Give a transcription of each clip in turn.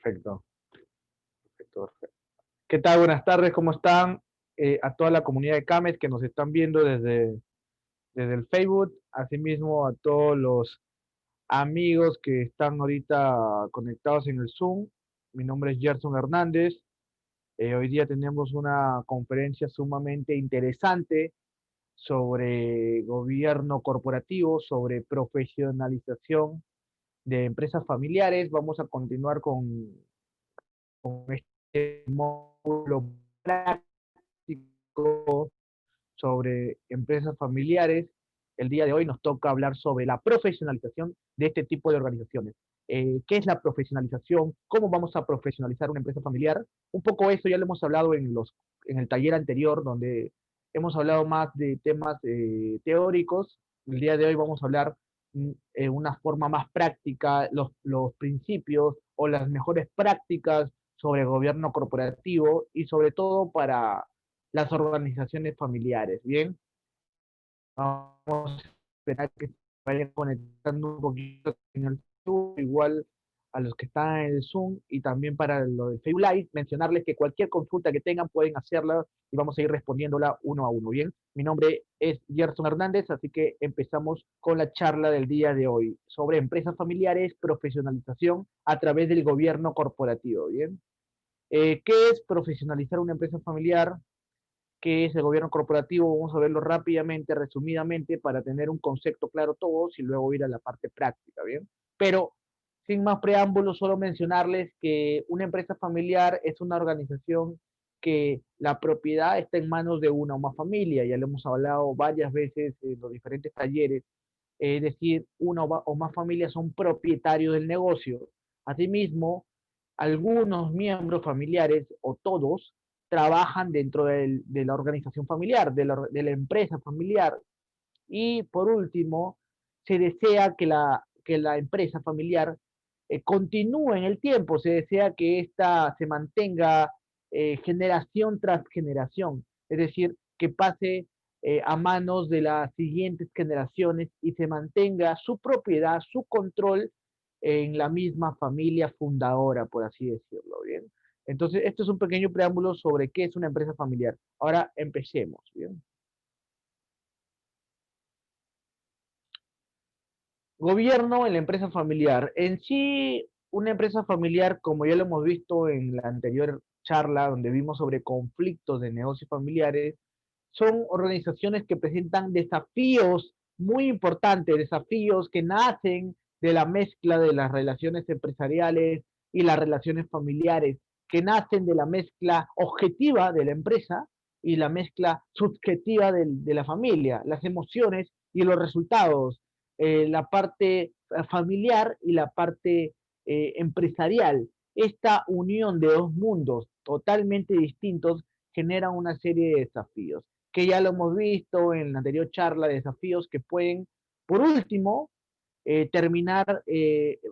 Perfecto, perfecto, perfecto. ¿Qué tal? Buenas tardes, ¿cómo están? A toda la comunidad de Camet que nos están viendo desde el Facebook, asimismo a todos los amigos que están ahorita conectados en el Zoom. Mi nombre es Gerson Hernández. Hoy día tenemos una conferencia sumamente interesante sobre gobierno corporativo, sobre profesionalización de empresas familiares. Vamos a continuar con este módulo práctico sobre empresas familiares. El día de hoy nos toca hablar sobre la profesionalización de este tipo de organizaciones. ¿Qué es la profesionalización? ¿Cómo vamos a profesionalizar una empresa familiar? Un poco eso ya lo hemos hablado en el taller anterior, donde hemos hablado más de temas teóricos. El día de hoy vamos a hablar una forma más práctica, los principios o las mejores prácticas sobre gobierno corporativo y sobre todo para las organizaciones familiares. Bien, vamos a esperar que se vayan conectando un poquito en el Zoom, igual a los que están en el Zoom y también para lo de Facebook Live, mencionarles que cualquier consulta que tengan pueden hacerla y vamos a ir respondiéndola uno a uno. Bien, mi nombre es Gerson Hernández, así que empezamos con la charla del día de hoy sobre empresas familiares, profesionalización a través del gobierno corporativo. Bien, ¿qué es profesionalizar una empresa familiar? ¿Qué es el gobierno corporativo? Vamos a verlo rápidamente, resumidamente, para tener un concepto claro todos y luego ir a la parte práctica, ¿bien? Pero sin más preámbulos, solo mencionarles que una empresa familiar es una organización que la propiedad está en manos de una o más familia, ya lo hemos hablado varias veces en los diferentes talleres, es decir, una o más familias son propietarios del negocio. Asimismo, algunos miembros familiares o todos trabajan dentro de la organización familiar, de la empresa familiar. Y por último, se desea que la empresa familiar continúe en el tiempo, se desea que ésta se mantenga generación tras generación, es decir, que pase a manos de las siguientes generaciones y se mantenga su propiedad, su control en la misma familia fundadora, por así decirlo, ¿bien? Entonces, esto es un pequeño preámbulo sobre qué es una empresa familiar. Ahora empecemos, ¿bien? Gobierno en la empresa familiar. En sí, una empresa familiar, como ya lo hemos visto en la anterior charla, donde vimos sobre conflictos de negocios familiares, son organizaciones que presentan desafíos muy importantes, desafíos que nacen de la mezcla de las relaciones empresariales y las relaciones familiares, que nacen de la mezcla objetiva de la empresa y la mezcla subjetiva de la familia, las emociones y los resultados, la parte familiar y la parte empresarial. Esta unión de dos mundos totalmente distintos genera una serie de desafíos, que ya lo hemos visto en la anterior charla, desafíos que pueden, por último, terminar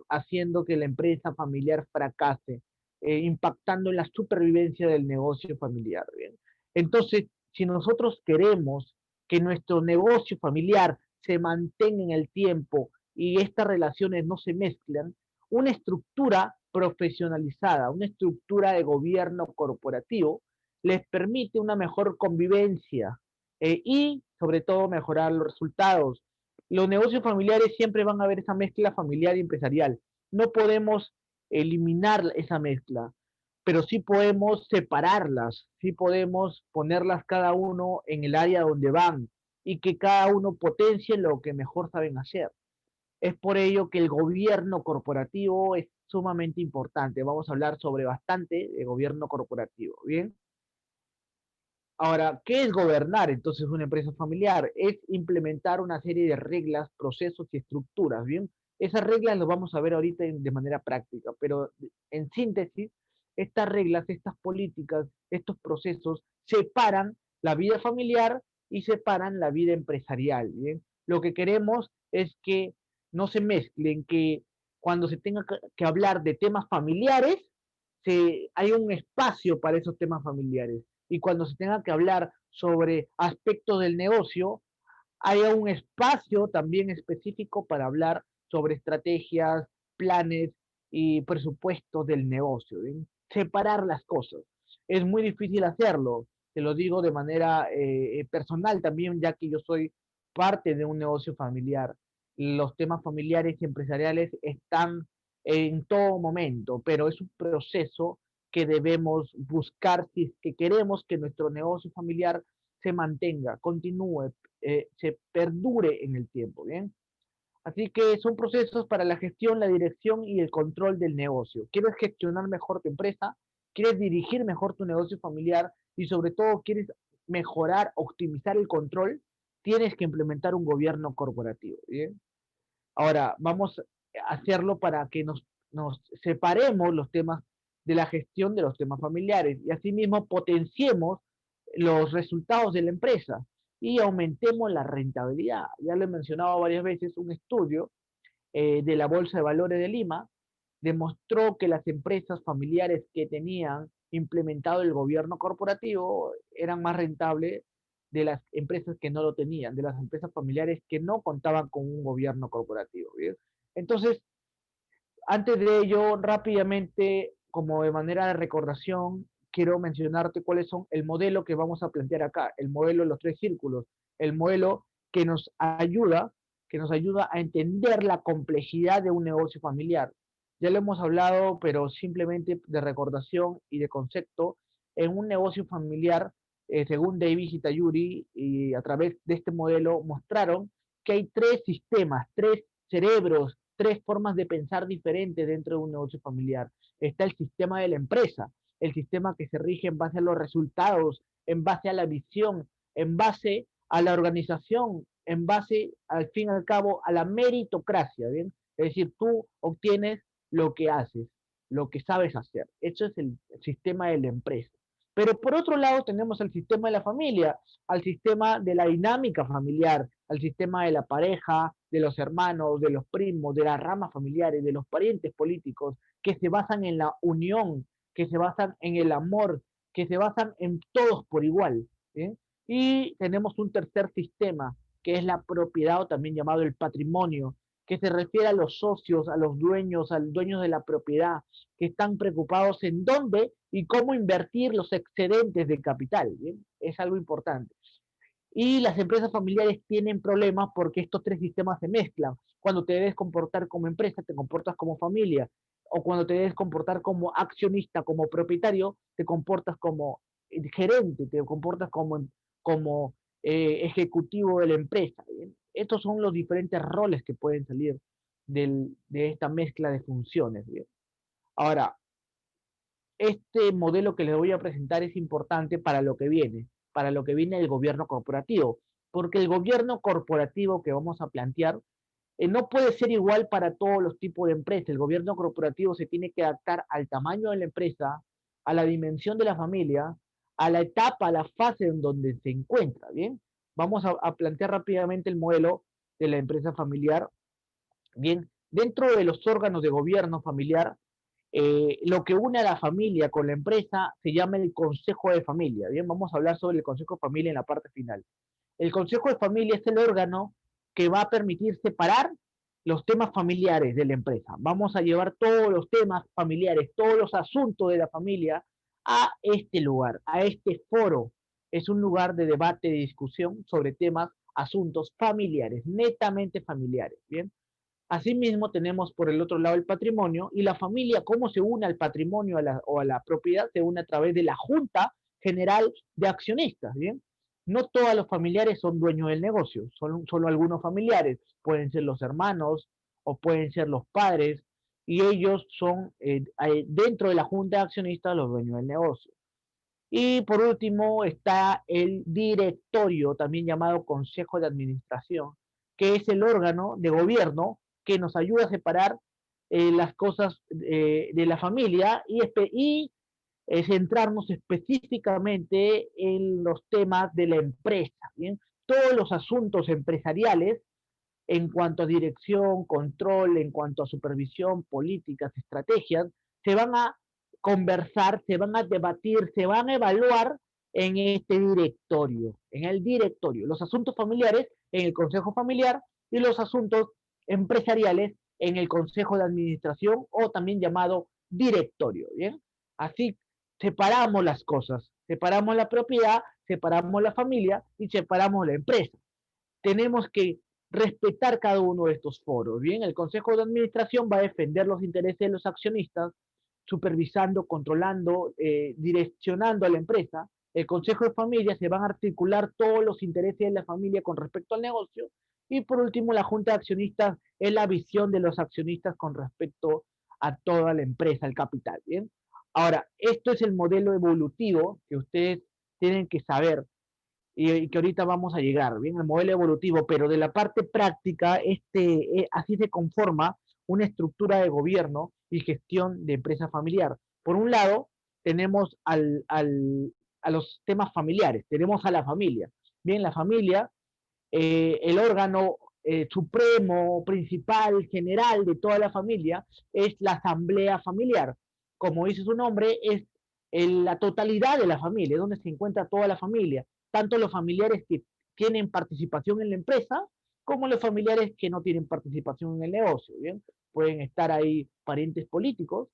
haciendo que la empresa familiar fracase, impactando en la supervivencia del negocio familiar. ¿Bien? Entonces, si nosotros queremos que nuestro negocio familiar se mantenga en el tiempo y estas relaciones no se mezclan, una estructura profesionalizada, una estructura de gobierno corporativo, les permite una mejor convivencia y sobre todo mejorar los resultados. Los negocios familiares siempre van a haber esa mezcla familiar y empresarial. No podemos eliminar esa mezcla, pero sí podemos separarlas, sí podemos ponerlas cada uno en el área donde van y que cada uno potencie lo que mejor saben hacer. Es por ello que el gobierno corporativo es sumamente importante. Vamos a hablar sobre bastante de gobierno corporativo, ¿bien? Ahora, ¿qué es gobernar entonces una empresa familiar? Es implementar una serie de reglas, procesos y estructuras, ¿bien? Esas reglas las vamos a ver ahorita de manera práctica, pero en síntesis, estas reglas, estas políticas, estos procesos separan la vida familiar y separan la vida empresarial, ¿bien? Lo que queremos es que no se mezclen, que cuando se tenga que hablar de temas familiares, hay un espacio para esos temas familiares y cuando se tenga que hablar sobre aspectos del negocio, haya un espacio también específico para hablar sobre estrategias, planes y presupuesto del negocio, ¿bien? Separar las cosas. Es muy difícil hacerlo, te lo digo de manera personal también, ya que yo soy parte de un negocio familiar. Los temas familiares y empresariales están en todo momento, pero es un proceso que debemos buscar si es que queremos que nuestro negocio familiar se mantenga, continúe, se perdure en el tiempo, ¿bien? Así que son procesos para la gestión, la dirección y el control del negocio. ¿Quieres gestionar mejor tu empresa? ¿Quieres dirigir mejor tu negocio familiar? Y sobre todo, ¿quieres mejorar, optimizar el control? Tienes que implementar un gobierno corporativo. ¿Bien? Ahora, vamos a hacerlo para que nos separemos los temas de la gestión de los temas familiares y asimismo potenciemos los resultados de la empresa y aumentemos la rentabilidad. Ya lo he mencionado varias veces, un estudio de la Bolsa de Valores de Lima demostró que las empresas familiares que tenían implementado el gobierno corporativo eran más rentables de las empresas que no lo tenían, de las empresas familiares que no contaban con un gobierno corporativo. ¿Bien? Entonces, antes de ello, rápidamente, como de manera de recordación, quiero mencionarte cuáles son el modelo que vamos a plantear acá, el modelo de los tres círculos, el modelo que nos ayuda a entender la complejidad de un negocio familiar. Ya lo hemos hablado, pero simplemente de recordación y de concepto, en un negocio familiar, según Davis y Tayuri, y a través de este modelo mostraron que hay tres sistemas, tres cerebros, tres formas de pensar diferentes dentro de un negocio familiar. Está el sistema de la empresa, el sistema que se rige en base a los resultados, en base a la visión, en base a la organización, en base, al fin y al cabo, a la meritocracia, ¿bien? Es decir, tú obtienes lo que haces, lo que sabes hacer. Eso es el sistema de la empresa. Pero por otro lado tenemos el sistema de la familia, al sistema de la dinámica familiar, al sistema de la pareja, de los hermanos, de los primos, de las ramas familiares, de los parientes políticos, que se basan en la unión, que se basan en el amor, que se basan en todos por igual. ¿Bien? Y tenemos un tercer sistema, que es la propiedad o también llamado el patrimonio, que se refiere a los socios, a los dueños, al dueño de la propiedad, que están preocupados en dónde y cómo invertir los excedentes de capital. ¿Bien? Es algo importante. Y las empresas familiares tienen problemas porque estos tres sistemas se mezclan. Cuando te debes comportar como empresa, te comportas como familia. O cuando te debes comportar como accionista, como propietario, te comportas como gerente, te comportas como ejecutivo de la empresa. ¿Bien? Estos son los diferentes roles que pueden salir de esta mezcla de funciones. ¿Bien? Ahora, este modelo que les voy a presentar es importante para lo que viene el gobierno corporativo, porque el gobierno corporativo que vamos a plantear no puede ser igual para todos los tipos de empresas. El gobierno corporativo se tiene que adaptar al tamaño de la empresa, a la dimensión de la familia, a la etapa, a la fase en donde se encuentra. Bien, vamos a plantear rápidamente el modelo de la empresa familiar. Bien, dentro de los órganos de gobierno familiar lo que une a la familia con la empresa se llama el Consejo de Familia. Bien, vamos a hablar sobre el Consejo de Familia en la parte final. El Consejo de Familia es el órgano que va a permitir separar los temas familiares de la empresa. Vamos a llevar todos los temas familiares, todos los asuntos de la familia a este lugar, a este foro. Es un lugar de debate, de discusión sobre temas, asuntos familiares, netamente familiares. Bien, asimismo, tenemos por el otro lado el patrimonio y la familia, cómo se une al patrimonio o a la propiedad, se une a través de la Junta General de Accionistas, ¿bien? No todos los familiares son dueños del negocio, son solo algunos familiares, pueden ser los hermanos o pueden ser los padres, y ellos son dentro de la Junta de Accionistas los dueños del negocio. Y por último está el directorio, también llamado Consejo de Administración, que es el órgano de gobierno que nos ayuda a separar las cosas de la familia y centrarnos específicamente en los temas de la empresa. ¿Bien? Todos los asuntos empresariales en cuanto a dirección, control, en cuanto a supervisión, políticas, estrategias, se van a conversar, se van a debatir, se van a evaluar en este directorio, en el directorio. Los asuntos familiares en el Consejo Familiar y los asuntos empresariales en el consejo de administración o también llamado directorio, ¿bien? Así separamos las cosas, separamos la propiedad, separamos la familia y separamos la empresa. Tenemos que respetar cada uno de estos foros, ¿bien? El consejo de administración va a defender los intereses de los accionistas, supervisando, controlando, direccionando a la empresa. El consejo de familia se van a articular todos los intereses de la familia con respecto al negocio. Y por último, la junta de accionistas es la visión de los accionistas con respecto a toda la empresa, el capital, ¿bien? Ahora, esto es el modelo evolutivo que ustedes tienen que saber y que ahorita vamos a llegar, bien, el modelo evolutivo, pero de la parte práctica, así se conforma una estructura de gobierno y gestión de empresa familiar. Por un lado, tenemos a los temas familiares, tenemos a la familia. Bien, la familia, el órgano supremo, principal, general de toda la familia es la asamblea familiar. Como dice su nombre, es la totalidad de la familia, es donde se encuentra toda la familia, tanto los familiares que tienen participación en la empresa como los familiares que no tienen participación en el negocio. ¿Bien? Pueden estar ahí parientes políticos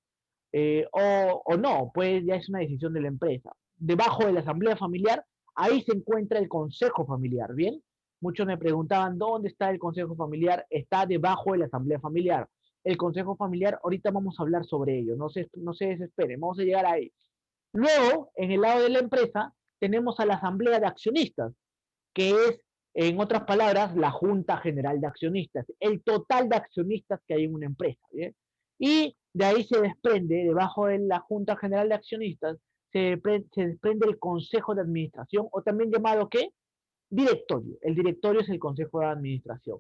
o no, pues ya es una decisión de la empresa. Debajo de la asamblea familiar, ahí se encuentra el consejo familiar, ¿bien? Muchos me preguntaban, ¿dónde está el consejo familiar? Está debajo de la asamblea familiar. El consejo familiar, ahorita vamos a hablar sobre ello, no se desesperen, vamos a llegar ahí. Luego, en el lado de la empresa, tenemos a la asamblea de accionistas, que es, en otras palabras, la Junta General de Accionistas, el total de accionistas que hay en una empresa. ¿Bien? Y de ahí se desprende, debajo de la Junta General de Accionistas, se desprende el Consejo de Administración, o también llamado, ¿qué? Directorio. El directorio es el Consejo de Administración.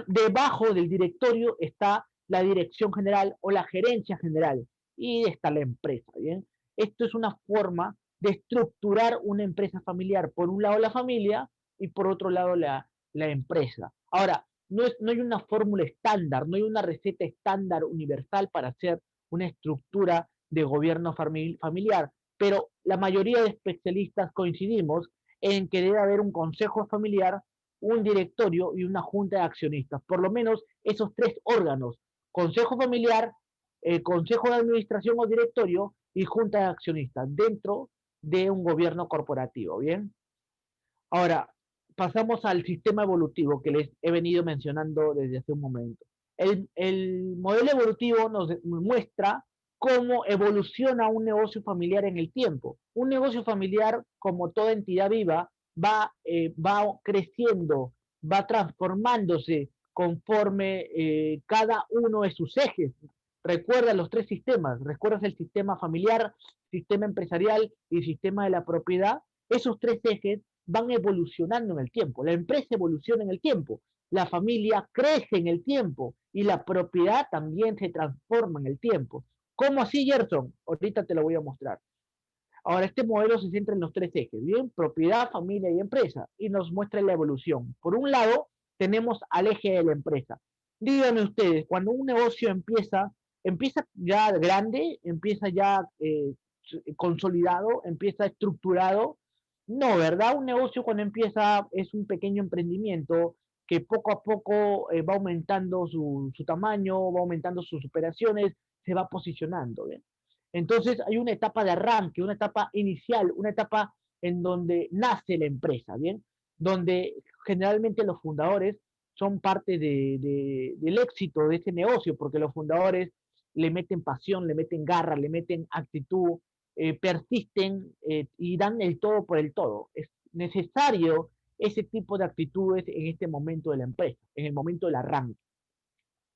Debajo del directorio está la dirección general o la gerencia general y está la empresa. ¿Bien? Esto es una forma de estructurar una empresa familiar. Por un lado la familia y por otro lado la empresa. Ahora, no hay una fórmula estándar, no hay una receta estándar universal para hacer una estructura de gobierno familiar, pero la mayoría de especialistas coincidimos en que debe haber un consejo familiar, un directorio y una junta de accionistas. Por lo menos esos tres órganos, consejo familiar, consejo de administración o directorio y junta de accionistas dentro de un gobierno corporativo. Bien. Ahora, pasamos al sistema evolutivo que les he venido mencionando desde hace un momento. El modelo evolutivo nos muestra cómo evoluciona un negocio familiar en el tiempo. Un negocio familiar, como toda entidad viva, va creciendo, va transformándose conforme cada uno de sus ejes. Recuerda los tres sistemas, recuerdas el sistema familiar, sistema empresarial y sistema de la propiedad. Esos tres ejes van evolucionando en el tiempo. La empresa evoluciona en el tiempo, la familia crece en el tiempo y la propiedad también se transforma en el tiempo. ¿Cómo así, Gerson? Ahorita te lo voy a mostrar. Ahora, este modelo se centra en los tres ejes, ¿bien? Propiedad, familia y empresa, y nos muestra la evolución. Por un lado, tenemos al eje de la empresa. Díganme ustedes, cuando un negocio empieza ya grande, empieza ya consolidado, empieza estructurado. No, ¿verdad? Un negocio cuando empieza es un pequeño emprendimiento que poco a poco va aumentando su tamaño, va aumentando sus operaciones, se va posicionando, ¿bien? Entonces hay una etapa de arranque, una etapa inicial, una etapa en donde nace la empresa, ¿bien? Donde generalmente los fundadores son parte del éxito de ese negocio, porque los fundadores le meten pasión, le meten garra, le meten actitud, persisten y dan el todo por el todo. Es necesario ese tipo de actitudes en este momento de la empresa, en el momento del arranque.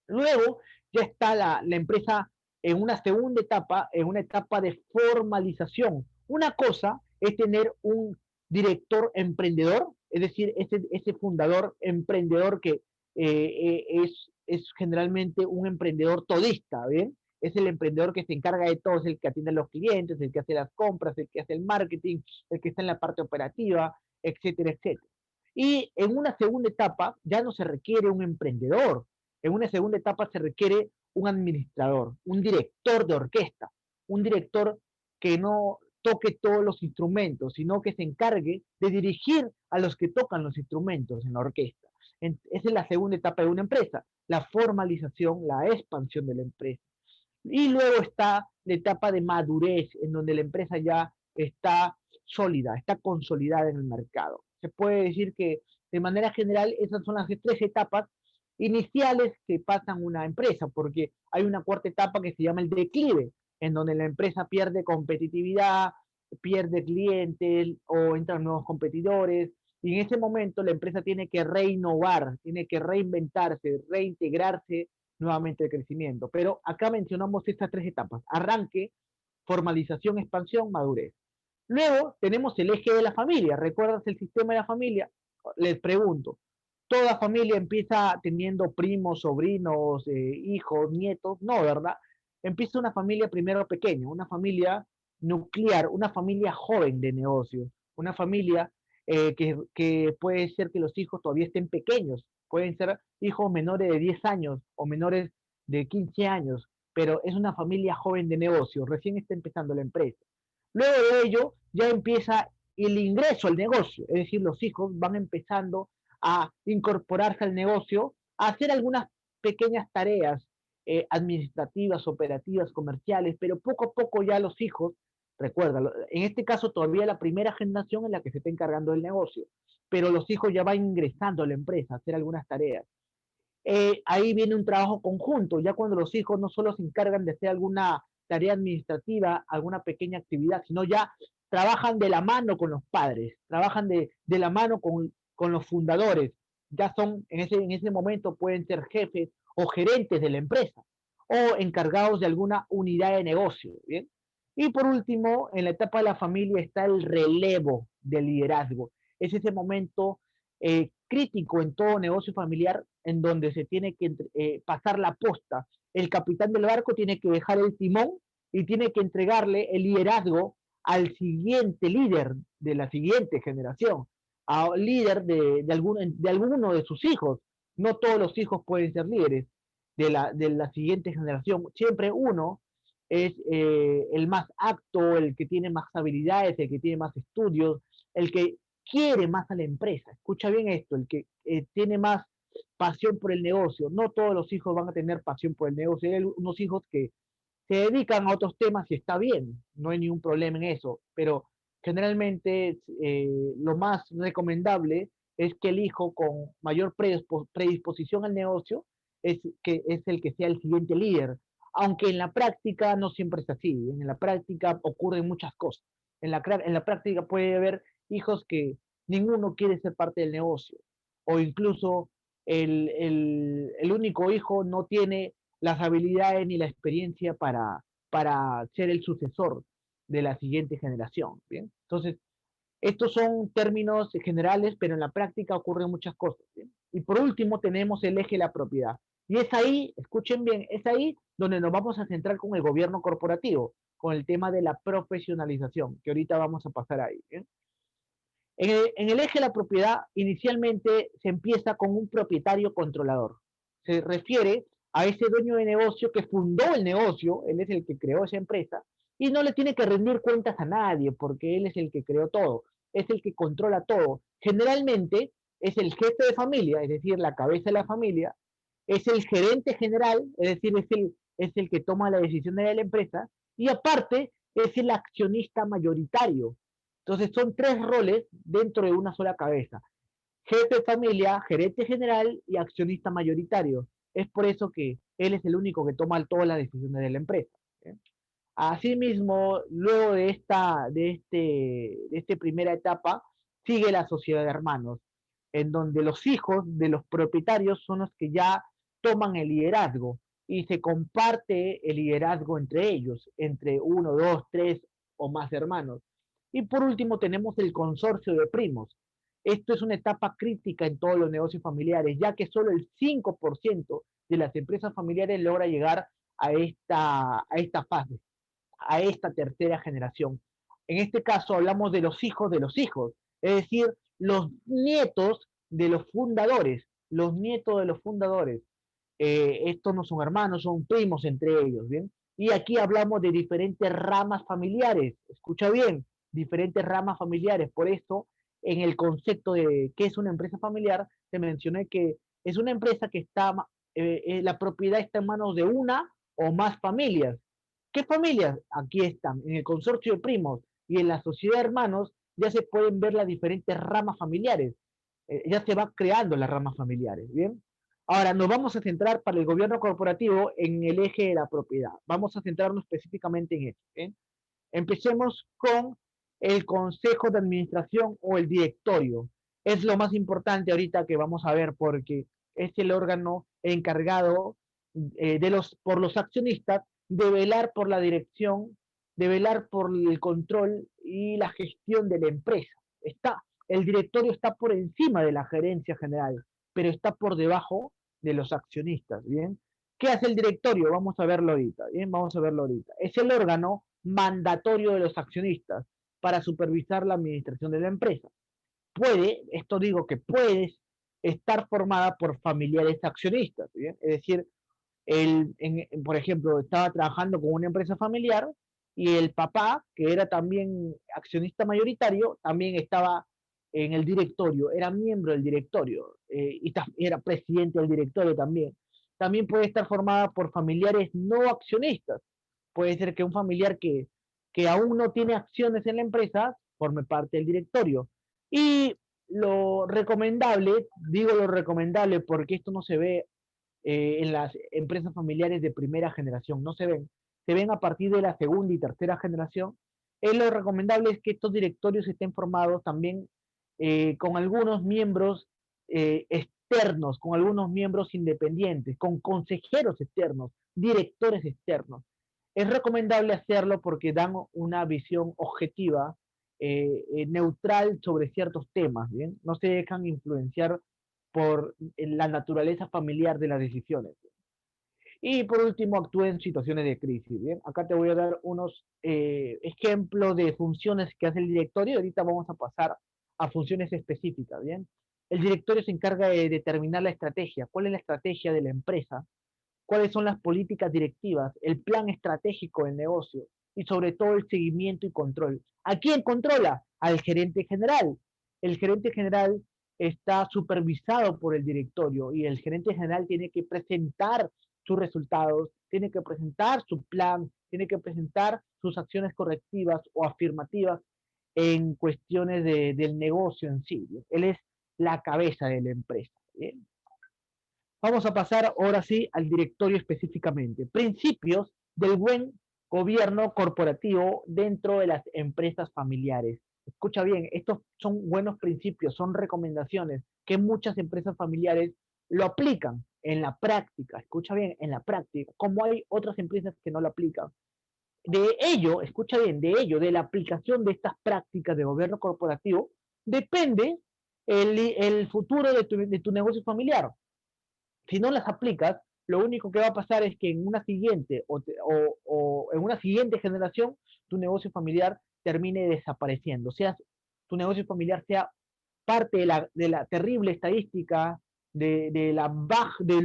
Luego ya está la empresa en una segunda etapa, en una etapa de formalización. Una cosa es tener un director emprendedor, es decir, ese fundador emprendedor que es generalmente un emprendedor todista, ¿bien? Es el emprendedor que se encarga de todo, es el que atiende a los clientes, el que hace las compras, el que hace el marketing, el que está en la parte operativa, etcétera, etcétera. Y en una segunda etapa ya no se requiere un emprendedor, en una segunda etapa se requiere un administrador, un director de orquesta, un director que no toque todos los instrumentos, sino que se encargue de dirigir a los que tocan los instrumentos en la orquesta. Esa es la segunda etapa de una empresa, la formalización, la expansión de la empresa. Y luego está la etapa de madurez, en donde la empresa ya está sólida, está consolidada en el mercado. Se puede decir que de manera general esas son las tres etapas iniciales que pasan una empresa, porque hay una cuarta etapa que se llama el declive, en donde la empresa pierde competitividad, pierde clientes o entran nuevos competidores, y en ese momento la empresa tiene que reinnovar, tiene que reinventarse, reintegrarse nuevamente el crecimiento. Pero acá mencionamos estas tres etapas: arranque, formalización, expansión, madurez. Luego tenemos el eje de la familia. ¿Recuerdas el sistema de la familia? Les pregunto, ¿toda familia empieza teniendo primos, sobrinos, hijos, nietos? No, ¿verdad? Empieza una familia primero pequeña, una familia nuclear, una familia joven de negocios, una familia que puede ser que los hijos todavía estén pequeños, pueden ser hijos menores de 10 años o menores de 15 años, pero es una familia joven de negocios, recién está empezando la empresa. Luego de ello ya empieza el ingreso al negocio, es decir, los hijos van empezando a incorporarse al negocio, a hacer algunas pequeñas tareas administrativas, operativas, comerciales, pero poco a poco ya los hijos, recuerda, en este caso todavía la primera generación en la que se está encargando del negocio, pero los hijos ya van ingresando a la empresa a hacer algunas tareas. Ahí viene un trabajo conjunto, ya cuando los hijos no solo se encargan de hacer alguna tarea administrativa, alguna pequeña actividad, sino ya trabajan de la mano con los padres, trabajan de la mano con los fundadores, ya son en ese momento pueden ser jefes o gerentes de la empresa o encargados de alguna unidad de negocio, ¿bien? Y por último, en la etapa de la familia está el relevo del liderazgo. Es ese momento crítico en todo negocio familiar en donde se tiene que pasar la posta. El capitán del barco tiene que dejar el timón y tiene que entregarle el liderazgo al siguiente líder de la siguiente generación, al líder de alguno de sus hijos. No todos los hijos pueden ser líderes de la siguiente generación. Siempre uno es el más apto, el que tiene más habilidades, el que tiene más estudios, el que quiere más a la empresa. Escucha bien esto, el que tiene más pasión por el negocio. No todos los hijos van a tener pasión por el negocio. Hay unos hijos que se dedican a otros temas y está bien, no hay ningún problema en eso, pero generalmente lo más recomendable es que el hijo con mayor predisposición al negocio es el que sea el siguiente líder, aunque en la práctica no siempre es así, en la práctica ocurren muchas cosas. En la práctica puede haber hijos que ninguno quiere ser parte del negocio, o incluso el único hijo no tiene las habilidades ni la experiencia para ser el sucesor de la siguiente generación. ¿Bien? Entonces, estos son términos generales, pero en la práctica ocurren muchas cosas. ¿Bien? Y por último, tenemos el eje de la propiedad. Y es ahí, escuchen bien, es ahí donde nos vamos a centrar con el gobierno corporativo, con el tema de la profesionalización, que ahorita vamos a pasar ahí. ¿Bien? En el eje de la propiedad, inicialmente se empieza con un propietario controlador. Se refiere a ese dueño de negocio que fundó el negocio, él es el que creó esa empresa, y no le tiene que rendir cuentas a nadie, porque él es el que creó todo, es el que controla todo. Generalmente es el jefe de familia, es decir, la cabeza de la familia, es el gerente general, es decir, es el que toma la decisión de la empresa, y aparte es el accionista mayoritario. Entonces son tres roles dentro de una sola cabeza: jefe de familia, gerente general y accionista mayoritario. Es por eso que él es el único que toma todas las decisiones de la empresa. ¿Eh? Asimismo, luego de esta primera etapa, sigue la sociedad de hermanos, en donde los hijos de los propietarios son los que ya toman el liderazgo y se comparte el liderazgo entre ellos, entre uno, dos, tres o más hermanos. Y por último tenemos el consorcio de primos. Esto es una etapa crítica en todos los negocios familiares, ya que solo el 5% de las empresas familiares logra llegar a esta fase, a esta tercera generación. En este caso hablamos de los hijos, es decir, los nietos de los fundadores, los nietos de los fundadores. Estos no son hermanos, son primos entre ellos, ¿bien? Y aquí hablamos de diferentes ramas familiares, escucha bien, diferentes ramas familiares. Por esto, en el concepto de qué es una empresa familiar, te mencioné que es una empresa que está, la propiedad está en manos de una o más familias. ¿Qué familias? Aquí están, en el consorcio de primos y en la sociedad de hermanos ya se pueden ver las diferentes ramas familiares. Ya se va creando las ramas familiares, ¿bien? Ahora, nos vamos a centrar para el gobierno corporativo en el eje de la propiedad. Vamos a centrarnos específicamente en esto, ¿bien? Empecemos con el consejo de administración o el directorio. Es lo más importante ahorita que vamos a ver porque es el órgano encargado por los accionistas de velar por la dirección, de velar por el control y la gestión de la empresa. El directorio está por encima de la gerencia general, pero está por debajo de los accionistas, ¿bien? ¿Qué hace el directorio? Vamos a verlo ahorita, ¿bien? Vamos a verlo ahorita. Es el órgano mandatorio de los accionistas para supervisar la administración de la empresa. Esto digo que puede estar formada por familiares accionistas, ¿bien? Es decir, por ejemplo, estaba trabajando con una empresa familiar y el papá, que era también accionista mayoritario, también estaba en el directorio, era miembro del directorio y era presidente del directorio también. También puede estar formada por familiares no accionistas. Puede ser que un familiar que aún no tiene acciones en la empresa forme parte del directorio. Y lo recomendable, digo lo recomendable porque esto no se ve en las empresas familiares de primera generación, no se ven a partir de la segunda y tercera generación. Lo recomendable es que estos directorios estén formados también con algunos miembros externos, con algunos miembros independientes, con consejeros externos, directores externos. Es recomendable hacerlo porque dan una visión objetiva, neutral sobre ciertos temas, ¿bien? No se dejan influenciar por la naturaleza familiar de las decisiones. Y por último, actúa en situaciones de crisis. ¿Bien? Acá te voy a dar unos ejemplos de funciones que hace el directorio. Ahorita vamos a pasar a funciones específicas. ¿Bien? El directorio se encarga de determinar la estrategia. ¿Cuál es la estrategia de la empresa? ¿Cuáles son las políticas directivas? El plan estratégico del negocio. Y sobre todo el seguimiento y control. ¿A quién controla? Al gerente general. El gerente general está supervisado por el directorio y el gerente general tiene que presentar sus resultados, tiene que presentar su plan, tiene que presentar sus acciones correctivas o afirmativas en cuestiones del negocio en sí. ¿Bien? Él es la cabeza de la empresa. ¿Bien? Vamos a pasar ahora sí al directorio específicamente. Principios del buen gobierno corporativo dentro de las empresas familiares. Escucha bien, estos son buenos principios, son recomendaciones que muchas empresas familiares lo aplican en la práctica. Escucha bien, en la práctica, como hay otras empresas que no lo aplican. De ello, escucha bien, de la aplicación de estas prácticas de gobierno corporativo, depende el futuro de tu negocio familiar. Si no las aplicas, lo único que va a pasar es que en una siguiente o en una siguiente generación tu negocio familiar termine desapareciendo. O sea, tu negocio familiar sea parte de la terrible estadística del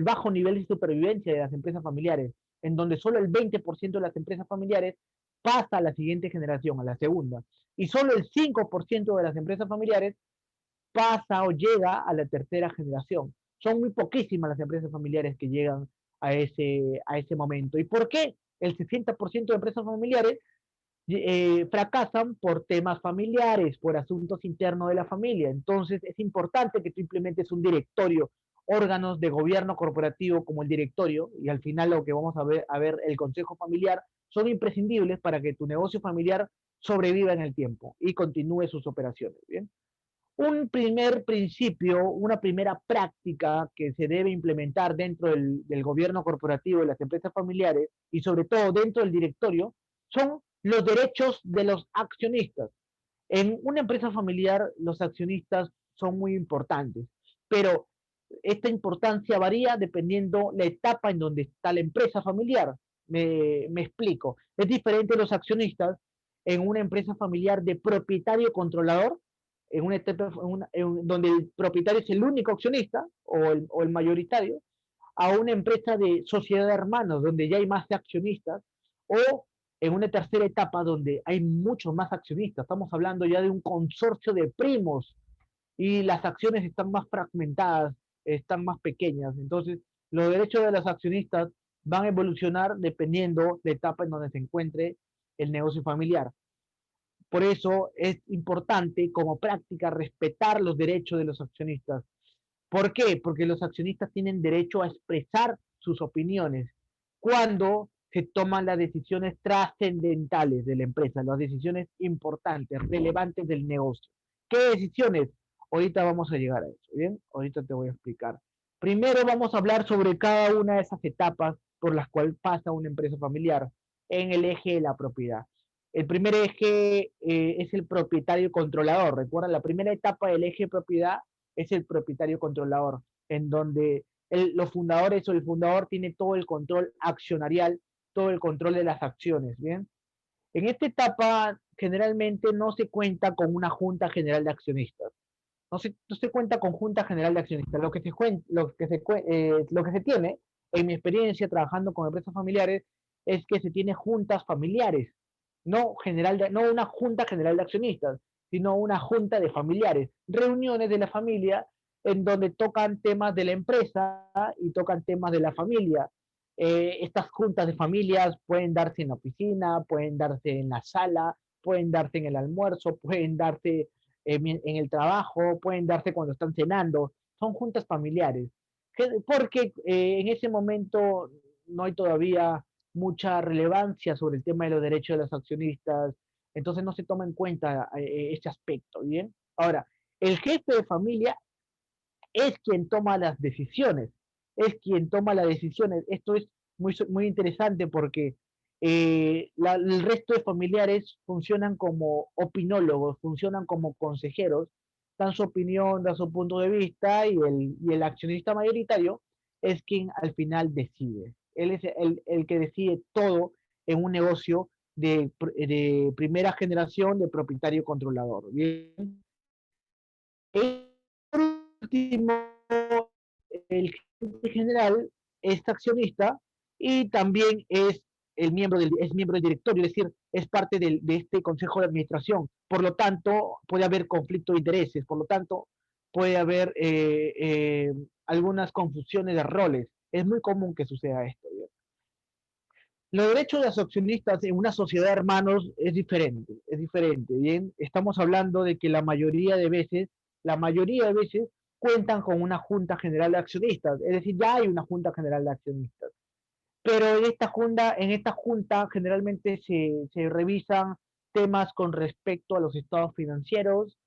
bajo nivel de supervivencia de las empresas familiares, en donde solo el 20% de las empresas familiares pasa a la siguiente generación, a la segunda, y solo el 5% de las empresas familiares pasa o llega a la tercera generación. Son muy poquísimas las empresas familiares que llegan a ese momento. ¿Y por qué? El 60% de empresas familiares fracasan por temas familiares, por asuntos internos de la familia. Entonces es importante que tú implementes un directorio, órganos de gobierno corporativo como el directorio, y al final lo que vamos a ver el consejo familiar, son imprescindibles para que tu negocio familiar sobreviva en el tiempo y continúe sus operaciones. ¿Bien? Un primer principio, una primera práctica que se debe implementar dentro del gobierno corporativo de las empresas familiares y sobre todo dentro del directorio son los derechos de los accionistas. En una empresa familiar los accionistas son muy importantes, pero esta importancia varía dependiendo la etapa en donde está la empresa familiar. Me explico. Es diferente los accionistas en una empresa familiar de propietario controlador, en una etapa donde el propietario es el único accionista o el mayoritario, a una empresa de sociedad de hermanos donde ya hay más accionistas, o en una tercera etapa donde hay muchos más accionistas. Estamos hablando ya de un consorcio de primos y las acciones están más fragmentadas, están más pequeñas. Entonces, los derechos de los accionistas van a evolucionar dependiendo de la etapa en donde se encuentre el negocio familiar. Por eso es importante como práctica respetar los derechos de los accionistas. ¿Por qué? Porque los accionistas tienen derecho a expresar sus opiniones cuando se toman las decisiones trascendentales de la empresa, las decisiones importantes, relevantes del negocio. ¿Qué decisiones? Ahorita vamos a llegar a eso, ¿bien? Ahorita te voy a explicar. Primero vamos a hablar sobre cada una de esas etapas por las cuales pasa una empresa familiar en el eje de la propiedad. El primer eje es el propietario controlador. Recuerda, la primera etapa del eje de propiedad es el propietario controlador, en donde los fundadores o el fundador tiene todo el control accionarial, todo el control de las acciones, ¿bien? En esta etapa generalmente no se cuenta con una junta general de accionistas. No se cuenta con junta general de accionistas. Lo que se tiene, en mi experiencia trabajando con empresas familiares, es que se tiene juntas familiares, no una junta general de accionistas, sino una junta de familiares, reuniones de la familia en donde tocan temas de la empresa y tocan temas de la familia. Estas juntas de familias pueden darse en la oficina, pueden darse en la sala, pueden darse en el almuerzo, pueden darse en el trabajo, pueden darse cuando están cenando, son juntas familiares, porque en ese momento no hay todavía mucha relevancia sobre el tema de los derechos de los accionistas, entonces no se toma en cuenta este aspecto, ¿bien? Ahora, el jefe de familia es quien toma las decisiones, es quien toma las decisiones. Esto es muy interesante porque el resto de familiares funcionan como opinólogos, funcionan como consejeros, dan su opinión, dan su punto de vista y el accionista mayoritario es quien al final decide. Él es el que decide todo en un negocio de primera generación de propietario controlador. Bien. Por último, el gerente general es accionista y también es miembro del directorio, es decir, es parte de este consejo de administración. Por lo tanto, puede haber conflicto de intereses, por lo tanto, puede haber algunas confusiones de roles. Es muy común que suceda esto. ¿Bien? Los derechos de los accionistas en una sociedad de hermanos es diferente, ¿bien? Estamos hablando de que la mayoría de veces cuentan con una junta general de accionistas, es decir, ya hay una junta general de accionistas. Pero en esta junta generalmente se revisan temas con respecto a los estados financieros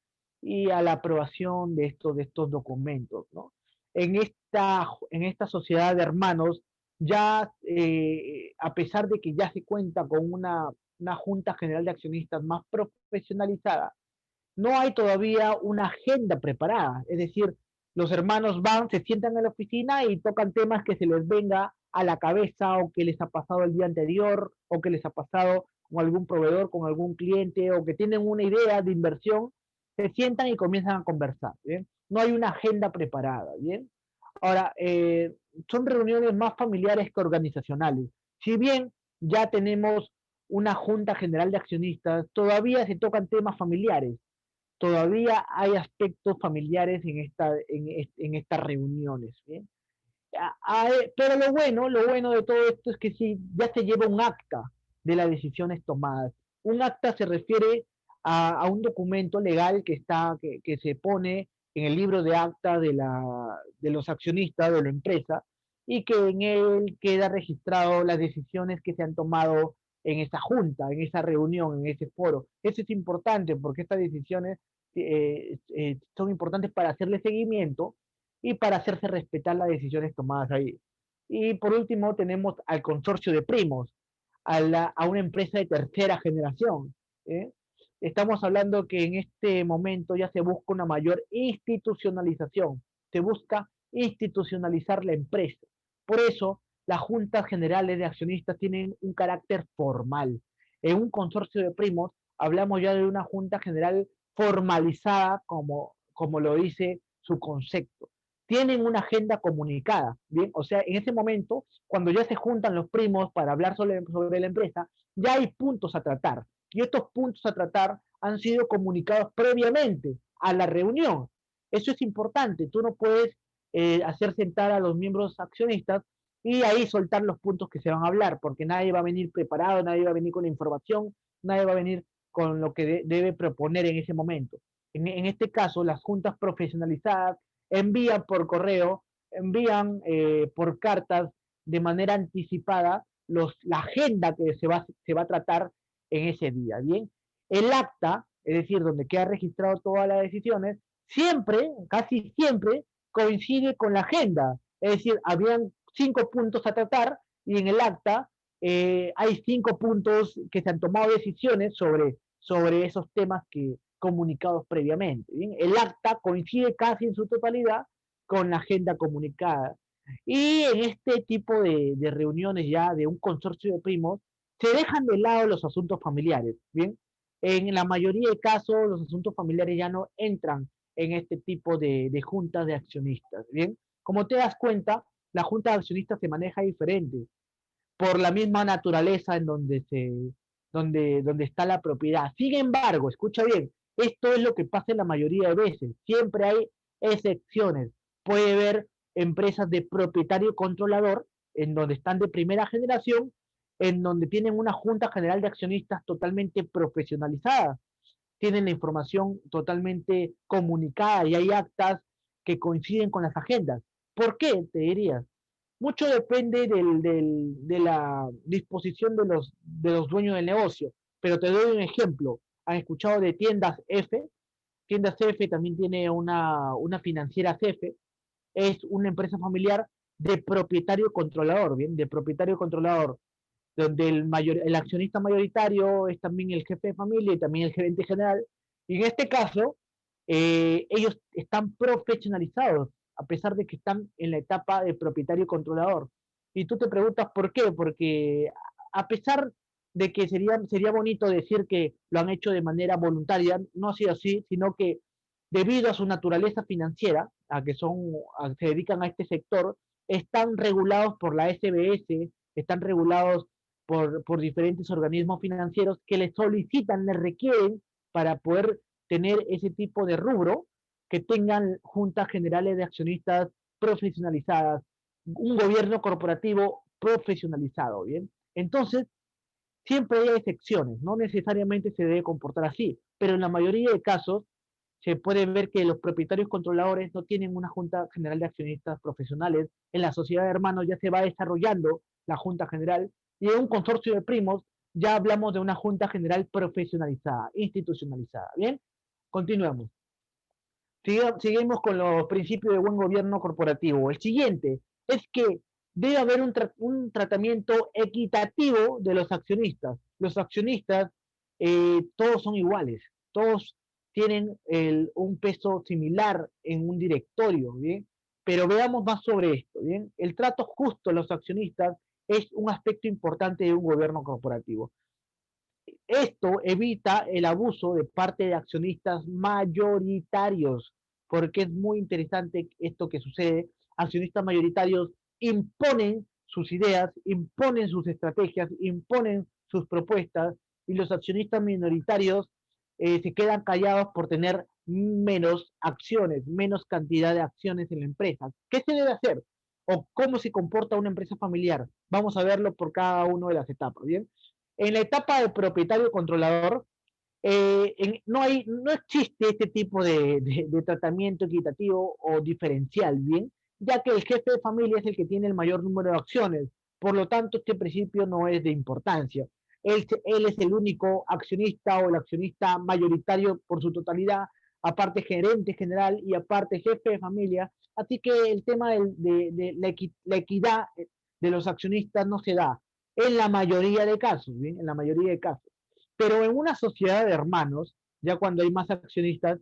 y a la aprobación de estos documentos, ¿no? En esta sociedad de hermanos, ya a pesar de que ya se cuenta con una junta general de accionistas más profesionalizada, no hay todavía una agenda preparada. Es decir, los hermanos van, se sientan en la oficina y tocan temas que se les venga a la cabeza o que les ha pasado el día anterior o que les ha pasado con algún proveedor, con algún cliente o que tienen una idea de inversión, se sientan y comienzan a conversar. ¿Bien? No hay una agenda preparada. ¿Bien? Ahora, son reuniones más familiares que organizacionales. Si bien ya tenemos una junta general de accionistas, todavía se tocan temas familiares, todavía hay aspectos familiares en estas reuniones. ¿Bien? Pero lo bueno de todo esto es que si ya se lleva un acta de las decisiones tomadas. Un acta se refiere a un documento legal que se pone en el libro de acta de los accionistas de la empresa y que en él queda registrado las decisiones que se han tomado en esa junta, en esa reunión, en ese foro. Eso es importante porque estas decisiones son importantes para hacerle seguimiento y para hacerse respetar las decisiones tomadas ahí. Y por último tenemos al consorcio de primos, a una empresa de tercera generación. ¿Eh? Estamos hablando que en este momento ya se busca una mayor institucionalización, se busca institucionalizar la empresa. Por eso las juntas generales de accionistas tienen un carácter formal. En un consorcio de primos hablamos ya de una junta general formalizada como lo dice su concepto. Tienen una agenda comunicada, ¿bien? O sea, en ese momento, cuando ya se juntan los primos para hablar sobre la empresa, ya hay puntos a tratar. Y estos puntos a tratar han sido comunicados previamente a la reunión. Eso es importante. Tú no puedes hacer sentar a los miembros accionistas y ahí soltar los puntos que se van a hablar, porque nadie va a venir preparado, nadie va a venir con la información, nadie va a venir con lo que debe proponer en ese momento. En este caso, las juntas profesionalizadas envían por correo, envían por cartas de manera anticipada la agenda que se va a tratar en ese día. Bien, el acta, es decir, donde queda registrado todas las decisiones, siempre, casi siempre, coincide con la agenda. Es decir, habían 5 puntos a tratar y en el acta hay 5 puntos que se han tomado decisiones sobre esos temas que comunicados previamente. ¿Bien? El acta coincide casi en su totalidad con la agenda comunicada. Y en este tipo de reuniones ya de un consorcio de primos, se dejan de lado los asuntos familiares, ¿bien? En la mayoría de casos, los asuntos familiares ya no entran en este tipo de juntas de accionistas, ¿bien? Como te das cuenta, la junta de accionistas se maneja diferente por la misma naturaleza en donde está la propiedad. Sin embargo, escucha bien, esto es lo que pasa en la mayoría de veces. Siempre hay excepciones. Puede haber empresas de propietario controlador en donde están de primera generación, en donde tienen una junta general de accionistas totalmente profesionalizada, tienen la información totalmente comunicada y hay actas que coinciden con las agendas. ¿Por qué? Te dirías. Mucho depende de la disposición de los dueños del negocio. Pero te doy un ejemplo. ¿Han escuchado de Tiendas F? Tiendas F también tiene una financiera CF. Es una empresa familiar de propietario controlador, ¿bien? De propietario controlador, donde el accionista mayoritario es también el jefe de familia y también el gerente general. Y en este caso, ellos están profesionalizados, a pesar de que están en la etapa de propietario controlador. Y tú te preguntas por qué, porque a pesar de que sería bonito decir que lo han hecho de manera voluntaria, no ha sido así, sino que debido a su naturaleza financiera, se dedican a este sector, están regulados por la SBS, están regulados por diferentes organismos financieros que les solicitan, les requieren para poder tener ese tipo de rubro, que tengan juntas generales de accionistas profesionalizadas, un gobierno corporativo profesionalizado, ¿bien? Entonces, siempre hay excepciones, no necesariamente se debe comportar así, pero en la mayoría de casos se puede ver que los propietarios controladores no tienen una junta general de accionistas profesionales. En la sociedad de hermanos ya se va desarrollando la junta general y en un consorcio de primos ya hablamos de una junta general profesionalizada, institucionalizada. Bien, continuamos. Seguimos con los principios de buen gobierno corporativo. El siguiente es que debe haber un tratamiento equitativo de los accionistas. Los accionistas todos son iguales, todos tienen un peso similar en un directorio, ¿bien? Pero veamos más sobre esto, ¿bien? El trato justo a los accionistas es un aspecto importante de un gobierno corporativo. Esto evita el abuso de parte de accionistas mayoritarios, porque es muy interesante esto que sucede. Accionistas mayoritarios imponen sus ideas, imponen sus estrategias, imponen sus propuestas, y los accionistas minoritarios se quedan callados por tener menos acciones, menos cantidad de acciones en la empresa. ¿Qué se debe hacer? ¿O cómo se comporta una empresa familiar? Vamos a verlo por cada una de las etapas, ¿bien? En la etapa de propietario controlador, no existe este tipo de tratamiento equitativo o diferencial, ¿bien? Ya que el jefe de familia es el que tiene el mayor número de acciones, por lo tanto este principio no es de importancia. Él es el único accionista o el accionista mayoritario por su totalidad, aparte gerente general y aparte jefe de familia, así que el tema de la equidad de los accionistas no se da en la mayoría de casos, ¿bien? En la mayoría de casos. Pero en una sociedad de hermanos, ya cuando hay más accionistas,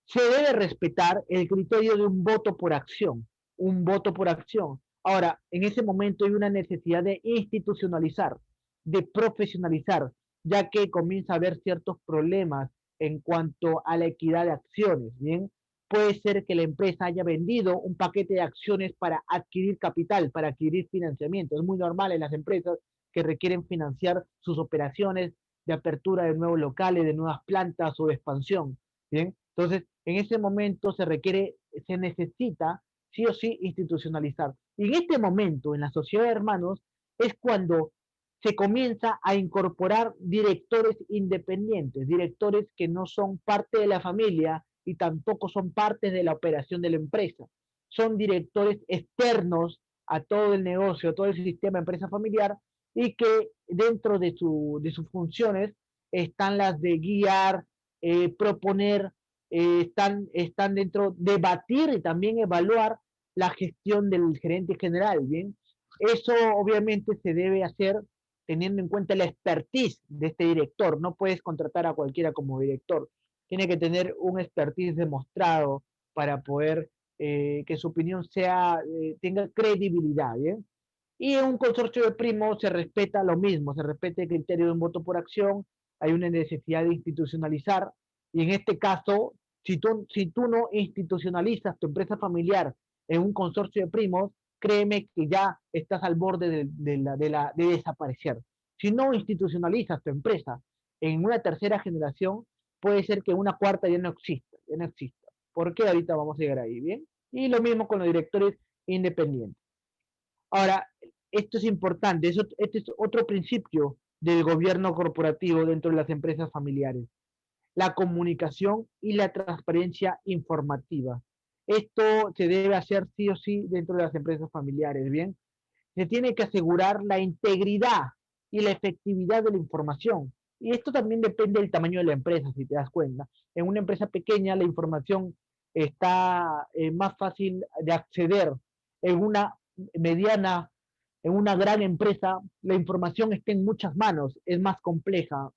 se debe respetar el criterio de un voto por acción, un voto por acción. Ahora, en ese momento hay una necesidad de institucionalizar, de profesionalizar, ya que comienza a haber ciertos problemas en cuanto a la equidad de acciones, ¿bien? Puede ser que la empresa haya vendido un paquete de acciones para adquirir capital, para adquirir financiamiento. Es muy normal en las empresas que requieren financiar sus operaciones de apertura de nuevos locales, de nuevas plantas o de expansión, ¿bien? Entonces, en ese momento se necesita sí o sí institucionalizar. Y en este momento, en la sociedad de hermanos, es cuando se comienza a incorporar directores independientes, directores que no son parte de la familia y tampoco son parte de la operación de la empresa. Son directores externos a todo el negocio, a todo el sistema de empresa familiar y que dentro de sus funciones están las de guiar, proponer, están dentro, debatir y también evaluar la gestión del gerente general, ¿bien? Eso obviamente se debe hacer teniendo en cuenta la expertise de este director. No puedes contratar a cualquiera como director. Tiene que tener un expertise demostrado para poder que su opinión tenga credibilidad, ¿bien? Y en un consorcio de primos se respeta lo mismo, se respeta el criterio de un voto por acción, hay una necesidad de institucionalizar, y en este caso, si tú no institucionalizas tu empresa familiar en un consorcio de primos, créeme que ya estás al borde de desaparecer. Si no institucionalizas tu empresa en una tercera generación, puede ser que una cuarta ya no exista, ya no exista. ¿Por qué? Ahorita vamos a llegar ahí, ¿bien? Y lo mismo con los directores independientes. Ahora, esto es importante, este es otro principio del gobierno corporativo dentro de las empresas familiares, la comunicación y la transparencia informativa. Esto se debe hacer sí o sí dentro de las empresas familiares, ¿bien? Se tiene que asegurar la integridad y la efectividad de la información. Y esto también depende del tamaño de la empresa, si te das cuenta. En una empresa pequeña la información está más fácil de acceder. En una mediana, en una gran empresa, la información está en muchas manos, es más compleja.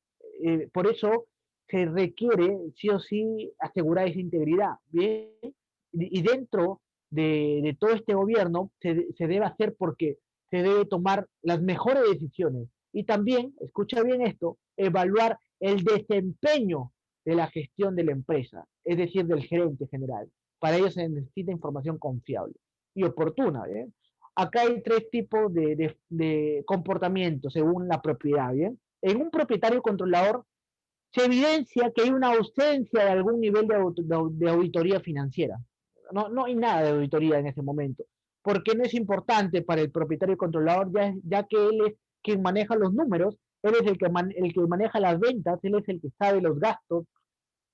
Por eso se requiere sí o sí asegurar esa integridad. ¿Bien? Y dentro de todo este gobierno se debe hacer porque se debe tomar las mejores decisiones y también, escucha bien esto, evaluar el desempeño de la gestión de la empresa, es decir, del gerente general. Para ello se necesita información confiable y oportuna. ¿Bien? Acá hay tres tipos de comportamientos según la propiedad. ¿Bien? En un propietario controlador se evidencia que hay una ausencia de algún nivel de auditoría financiera. No hay nada de auditoría en ese momento, porque no es importante para el propietario controlador, ya que él es quien maneja los números, él es el que maneja las ventas, él es el que sabe los gastos,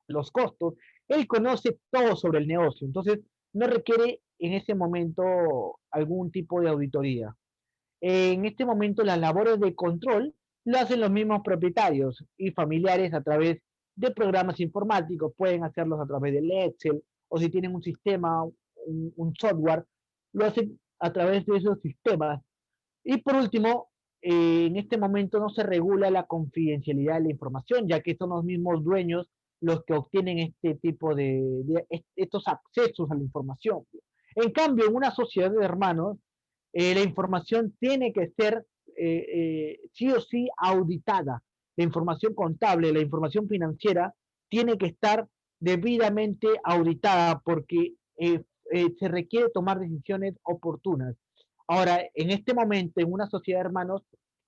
los costos, él conoce todo sobre el negocio, entonces no requiere en ese momento algún tipo de auditoría. En este momento las labores de control lo hacen los mismos propietarios y familiares a través de programas informáticos, pueden hacerlos a través del Excel o si tienen un sistema, un software, lo hacen a través de esos sistemas. Y por último, en este momento no se regula la confidencialidad de la información, ya que son los mismos dueños los que obtienen este tipo de estos accesos a la información. En cambio, en una sociedad de hermanos, la información tiene que ser sí o sí auditada. La información contable, la información financiera tiene que estar debidamente auditada porque se requiere tomar decisiones oportunas. Ahora, en este momento, en una sociedad de hermanos,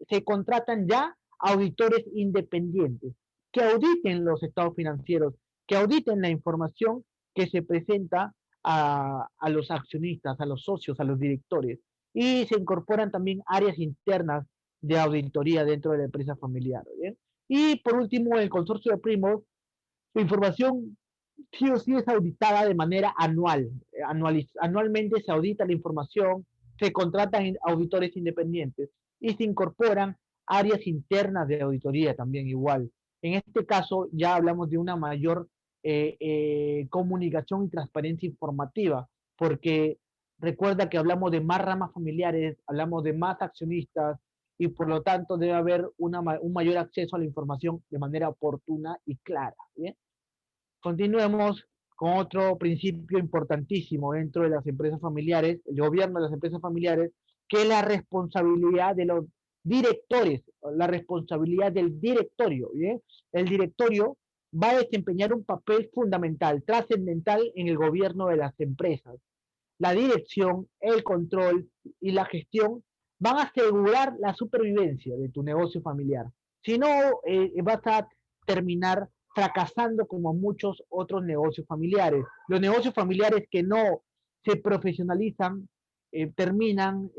se contratan ya auditores independientes que auditen los estados financieros, que auditen la información que se presenta a los accionistas, a los socios, a los directores. Y se incorporan también áreas internas de auditoría dentro de la empresa familiar. ¿Bien? Y por último, el consorcio de primos, la información sí o sí es auditada de manera anual. Anualmente se audita la información, se contratan auditores independientes y se incorporan áreas internas de auditoría también igual. En este caso ya hablamos de una mayor comunicación y transparencia informativa, porque recuerda que hablamos de más ramas familiares, hablamos de más accionistas y por lo tanto debe haber un mayor acceso a la información de manera oportuna y clara. ¿Bien? Continuemos con otro principio importantísimo dentro de las empresas familiares, el gobierno de las empresas familiares, que es la responsabilidad de los directores, la responsabilidad del directorio. ¿Bien? El directorio va a desempeñar un papel fundamental, trascendental en el gobierno de las empresas. La dirección, el control y la gestión van a asegurar la supervivencia de tu negocio familiar. Si no, vas a terminar fracasando como muchos otros negocios familiares. Los negocios familiares que no se profesionalizan terminan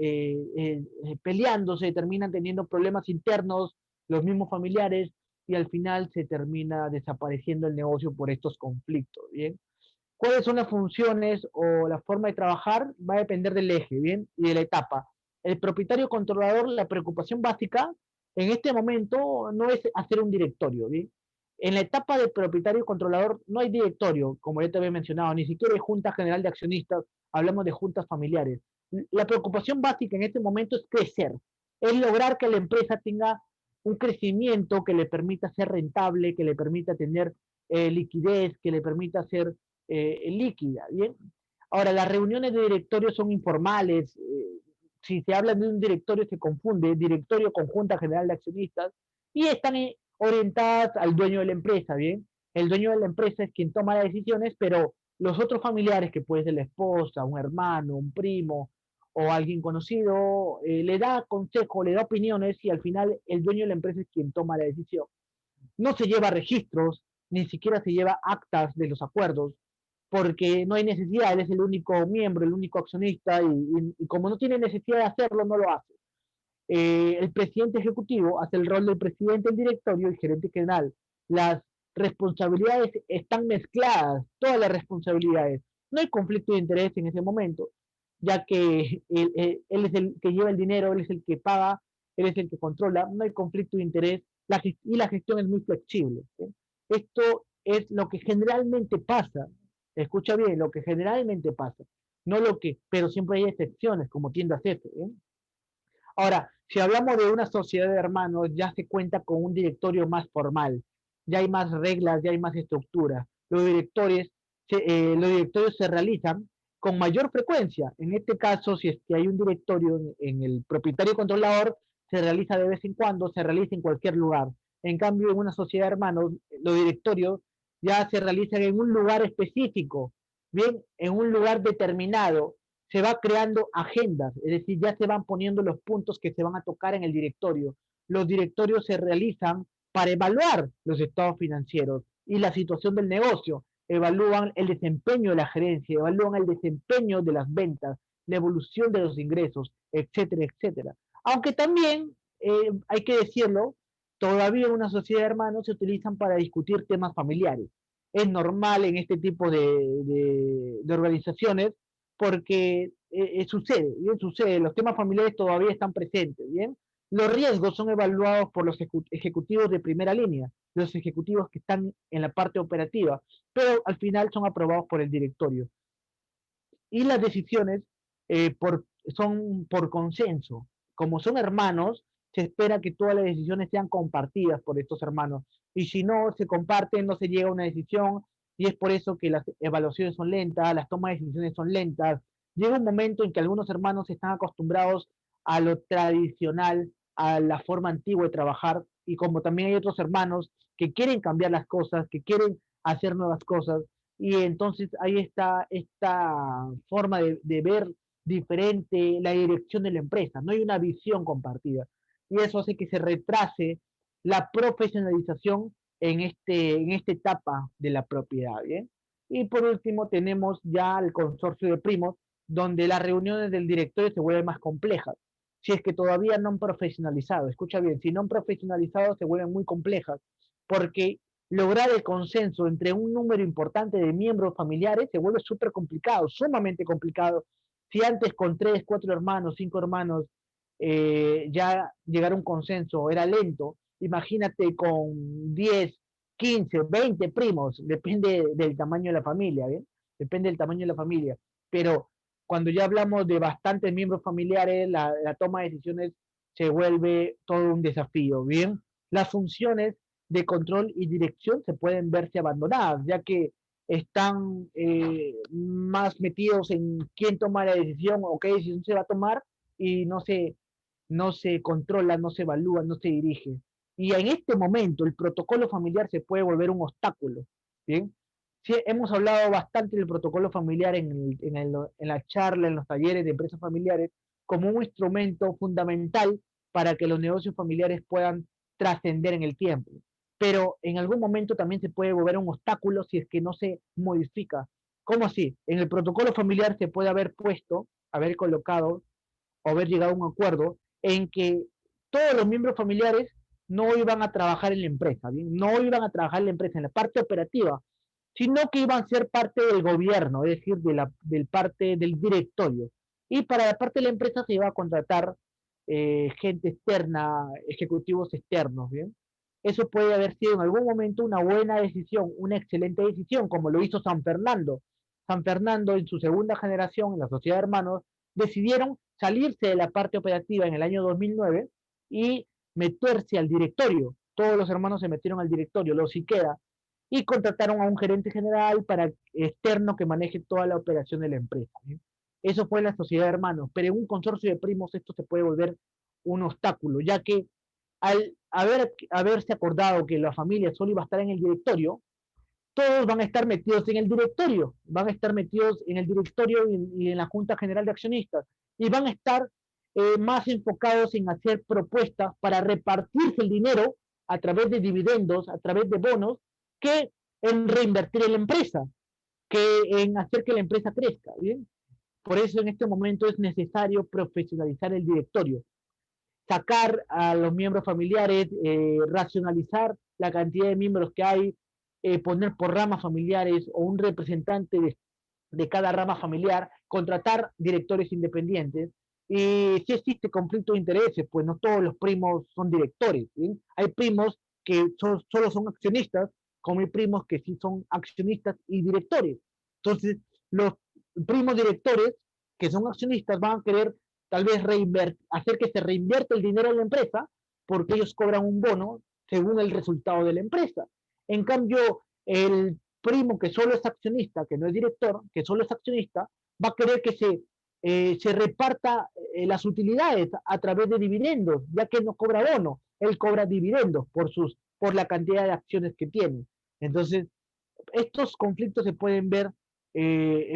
peleándose, terminan teniendo problemas internos, los mismos familiares, y al final se termina desapareciendo el negocio por estos conflictos, ¿bien? ¿Cuáles son las funciones o la forma de trabajar? Va a depender del eje, ¿bien? Y de la etapa. El propietario controlador, la preocupación básica en este momento no es hacer un directorio, ¿bien? En la etapa de propietario controlador no hay directorio, como ya te había mencionado, ni siquiera hay junta general de accionistas, hablamos de juntas familiares. La preocupación básica en este momento es crecer, es lograr que la empresa tenga un crecimiento que le permita ser rentable, que le permita tener liquidez, que le permita ser líquida, ¿bien? Ahora, las reuniones de directorio son informales. Si se habla de un directorio se confunde, directorio con Junta General de Accionistas, y están orientadas al dueño de la empresa, ¿bien? El dueño de la empresa es quien toma las decisiones, pero los otros familiares, que puede ser la esposa, un hermano, un primo o alguien conocido, le da consejo, le da opiniones y al final el dueño de la empresa es quien toma la decisión. No se lleva registros, ni siquiera se lleva actas de los acuerdos, porque no hay necesidad, él es el único miembro, el único accionista, y como no tiene necesidad de hacerlo, no lo hace. El presidente ejecutivo hace el rol del presidente del directorio y gerente general. Las responsabilidades están mezcladas, todas las responsabilidades. No hay conflicto de interés en ese momento, ya que él es el que lleva el dinero, él es el que paga, él es el que controla, no hay conflicto de interés y la gestión es muy flexible. ¿Sí? Esto es lo que generalmente pasa, escucha bien, lo que generalmente pasa, no lo que, pero siempre hay excepciones, como tiende a ser. ¿Eh? Ahora, si hablamos de una sociedad de hermanos, ya se cuenta con un directorio más formal, ya hay más reglas, ya hay más estructura. Los directorios se realizan con mayor frecuencia. En este caso, si es que hay un directorio en el propietario controlador, se realiza de vez en cuando, se realiza en cualquier lugar. En cambio, en una sociedad de hermanos, los directorios ya se realizan en un lugar específico, bien, en un lugar determinado, se va creando agendas, es decir, ya se van poniendo los puntos que se van a tocar en el directorio. Los directorios se realizan para evaluar los estados financieros y la situación del negocio, evalúan el desempeño de la gerencia, evalúan el desempeño de las ventas, la evolución de los ingresos, etcétera, etcétera. Aunque también, hay que decirlo, todavía en una sociedad de hermanos se utilizan para discutir temas familiares. Es normal en este tipo de organizaciones porque sucede, los temas familiares todavía están presentes, ¿bien? Los riesgos son evaluados por los ejecutivos de primera línea, los ejecutivos que están en la parte operativa, pero al final son aprobados por el directorio. Y las decisiones son por consenso. Como son hermanos, se espera que todas las decisiones sean compartidas por estos hermanos. Y si no se comparten, no se llega a una decisión. Y es por eso que las evaluaciones son lentas, las tomas de decisiones son lentas. Llega un momento en que algunos hermanos están acostumbrados a lo tradicional, a la forma antigua de trabajar. Y como también hay otros hermanos que quieren cambiar las cosas, que quieren hacer nuevas cosas, y entonces ahí está esta forma de ver diferente la dirección de la empresa, no hay una visión compartida. Y eso hace que se retrase la profesionalización en esta etapa de la propiedad, ¿bien? Y por último tenemos ya el consorcio de primos, donde las reuniones del directorio se vuelven más complejas. Si es que todavía no han profesionalizado, escucha bien, si no han profesionalizado se vuelven muy complejas, porque lograr el consenso entre un número importante de miembros familiares se vuelve súper complicado, sumamente complicado. Si antes con 3, 4 hermanos, 5 hermanos, ya llegar a un consenso era lento, imagínate con 10, 15, 20 primos, depende del tamaño de la familia, ¿bien? Depende del tamaño de la familia. Pero cuando ya hablamos de bastantes miembros familiares, la toma de decisiones se vuelve todo un desafío, ¿bien? Las funciones de control y dirección se pueden verse abandonadas, ya que están más metidos en quién toma la decisión o qué decisión se va a tomar y no se controla, no se evalúa, no se dirige. Y en este momento el protocolo familiar se puede volver un obstáculo. ¿Bien? Sí, hemos hablado bastante del protocolo familiar en la charla, en los talleres de empresas familiares, como un instrumento fundamental para que los negocios familiares puedan trascender en el tiempo. pero en algún momento también se puede volver un obstáculo si es que no se modifica. ¿Cómo así? En el protocolo familiar se puede haber puesto, haber colocado o haber llegado a un acuerdo en que todos los miembros familiares no iban a trabajar en la empresa, ¿bien? No iban a trabajar en la empresa, en la parte operativa, sino que iban a ser parte del gobierno, es decir, del parte del directorio. Y para la parte de la empresa se iba a contratar gente externa, ejecutivos externos, ¿bien? Eso puede haber sido en algún momento una buena decisión, una excelente decisión, como lo hizo San Fernando. San Fernando en su segunda generación, en la Sociedad de Hermanos, decidieron salirse de la parte operativa en el año 2009 y meterse al directorio. Todos los hermanos se metieron al directorio, los Siquera, y contrataron a un gerente general para externo que maneje toda la operación de la empresa. ¿Sí? Eso fue la sociedad de hermanos, pero en un consorcio de primos esto se puede volver un obstáculo, ya que al haberse acordado que la familia solo iba a estar en el directorio, todos van a estar metidos en el directorio, van a estar metidos en el directorio y en la Junta General de Accionistas, y van a estar más enfocados en hacer propuestas para repartirse el dinero a través de dividendos, a través de bonos, que en reinvertir en la empresa, que en hacer que la empresa crezca. ¿Bien? Por eso en este momento es necesario profesionalizar el directorio, sacar a los miembros familiares, racionalizar la cantidad de miembros que hay, poner por ramas familiares o un representante de cada rama familiar, contratar directores independientes. Y si existe conflicto de intereses, pues no todos los primos son directores. ¿Sí? Hay primos que solo son accionistas, como hay primos que sí son accionistas y directores. Entonces, los primos directores que son accionistas van a querer tal vez hacer que se reinvierta el dinero en la empresa porque ellos cobran un bono según el resultado de la empresa. En cambio, el primo que solo es accionista, que no es director, que solo es accionista, va a querer que se reparta las utilidades a través de dividendos, ya que no cobra bono, él cobra dividendos por la cantidad de acciones que tiene. Entonces, estos conflictos se pueden ver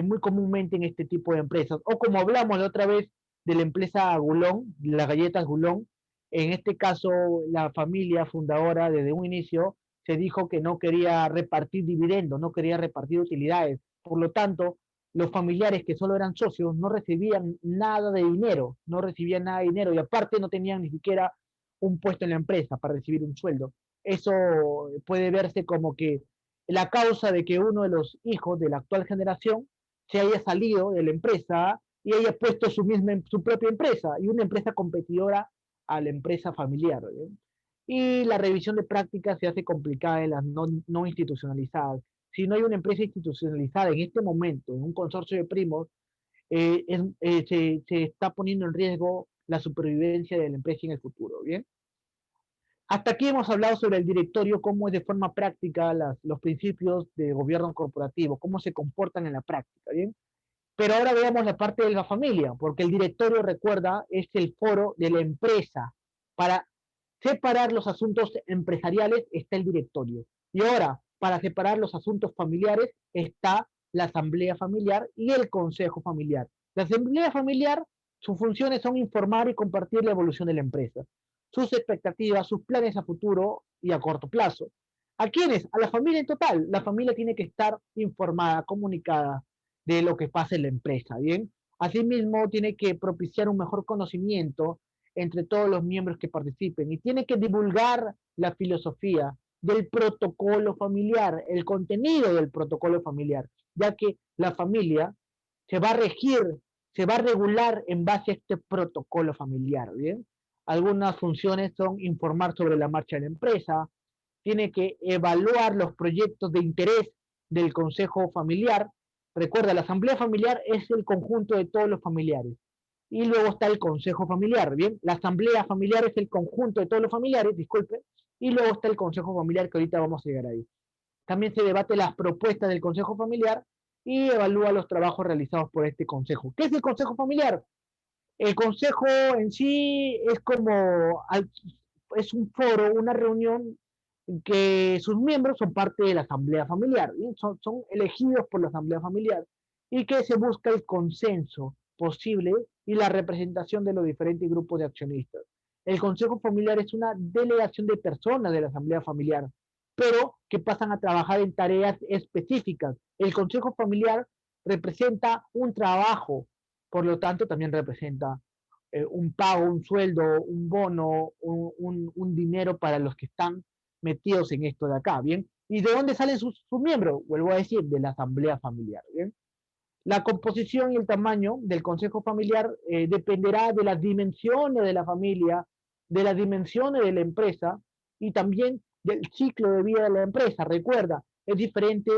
muy comúnmente en este tipo de empresas. O como hablamos la otra vez de la empresa Gulón, las galletas Gulón, en este caso la familia fundadora desde un inicio se dijo que no quería repartir dividendos, no quería repartir utilidades. Por lo tanto, los familiares que solo eran socios no recibían nada de dinero, no recibían nada de dinero y aparte no tenían ni siquiera un puesto en la empresa para recibir un sueldo. Eso puede verse como que la causa de que uno de los hijos de la actual generación se haya salido de la empresa y haya puesto su propia empresa y una empresa competidora a la empresa familiar. ¿Eh? Y la revisión de prácticas se hace complicada en las no institucionalizadas. Si no hay una empresa institucionalizada en este momento, en un consorcio de primos, se está poniendo en riesgo la supervivencia de la empresa en el futuro. ¿Bien? Hasta aquí hemos hablado sobre el directorio, cómo es de forma práctica los principios de gobierno corporativo, cómo se comportan en la práctica, ¿bien? Pero ahora veamos la parte de la familia, porque el directorio, recuerda, es el foro de la empresa. Para separar los asuntos empresariales está el directorio. Y ahora, para separar los asuntos familiares está la asamblea familiar y el consejo familiar. La asamblea familiar, sus funciones son informar y compartir la evolución de la empresa, sus expectativas, sus planes a futuro y a corto plazo. ¿A quiénes? A la familia en total. La familia tiene que estar informada, comunicada de lo que pasa en la empresa, ¿bien? Asimismo, tiene que propiciar un mejor conocimiento entre todos los miembros que participen y tiene que divulgar la filosofía del protocolo familiar, el contenido del protocolo familiar, ya que la familia se va a regir, se va a regular en base a este protocolo familiar, ¿bien? Algunas funciones son informar sobre la marcha de la empresa, tiene que evaluar los proyectos de interés del consejo familiar. Recuerda, la asamblea familiar es el conjunto de todos los familiares. Y luego está el consejo familiar, ¿bien? La asamblea familiar es el conjunto de todos los familiares, disculpe, y luego está el consejo familiar que ahorita vamos a llegar ahí. También se debate las propuestas del consejo familiar y evalúa los trabajos realizados por este consejo. ¿Qué es el consejo familiar? El consejo en sí es es un foro, una reunión en que sus miembros son parte de la asamblea familiar, ¿sí? Son elegidos por la asamblea familiar y que se busca el consenso posible y la representación de los diferentes grupos de accionistas. El consejo familiar es una delegación de personas de la asamblea familiar pero que pasan a trabajar en tareas específicas. El consejo familiar representa un trabajo, por lo tanto también representa un pago, un sueldo, un bono, un dinero para los que están metidos en esto de acá, ¿bien? ¿Y de dónde salen sus miembros? Vuelvo a decir, de la asamblea familiar, ¿bien? La composición y el tamaño del consejo familiar dependerá de las dimensiones de la familia, de las dimensiones de la empresa y también del ciclo de vida de la empresa. Recuerda, es diferente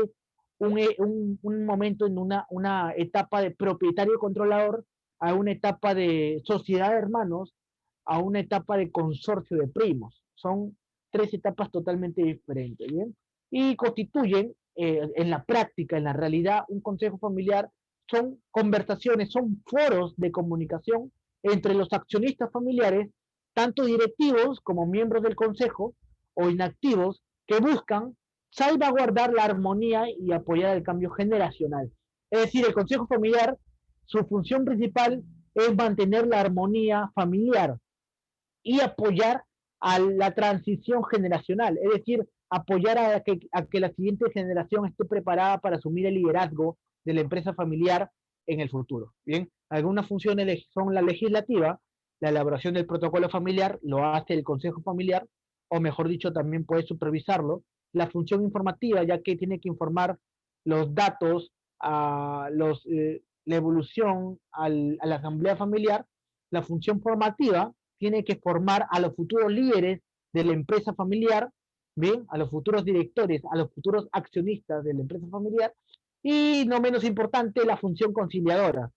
un momento en una etapa de propietario controlador a una etapa de sociedad de hermanos, a una etapa de consorcio de primos. Son tres etapas totalmente diferentes, ¿bien? Y constituyen en la práctica, en la realidad, un consejo familiar son conversaciones, son foros de comunicación entre los accionistas familiares, tanto directivos como miembros del consejo o inactivos, que buscan salvaguardar la armonía y apoyar el cambio generacional. Es decir, el consejo familiar, su función principal es mantener la armonía familiar y apoyar a la transición generacional, es decir, apoyar a que la siguiente generación esté preparada para asumir el liderazgo de la empresa familiar en el futuro. Bien, algunas funciones son la legislativa, la elaboración del protocolo familiar lo hace el consejo familiar, o mejor dicho, también puede supervisarlo. La función informativa, ya que tiene que informar los datos, la evolución a la asamblea familiar. La función formativa tiene que formar a los futuros líderes de la empresa familiar, ¿bien? A los futuros directores, a los futuros accionistas de la empresa familiar. Y no menos importante, la función conciliadora.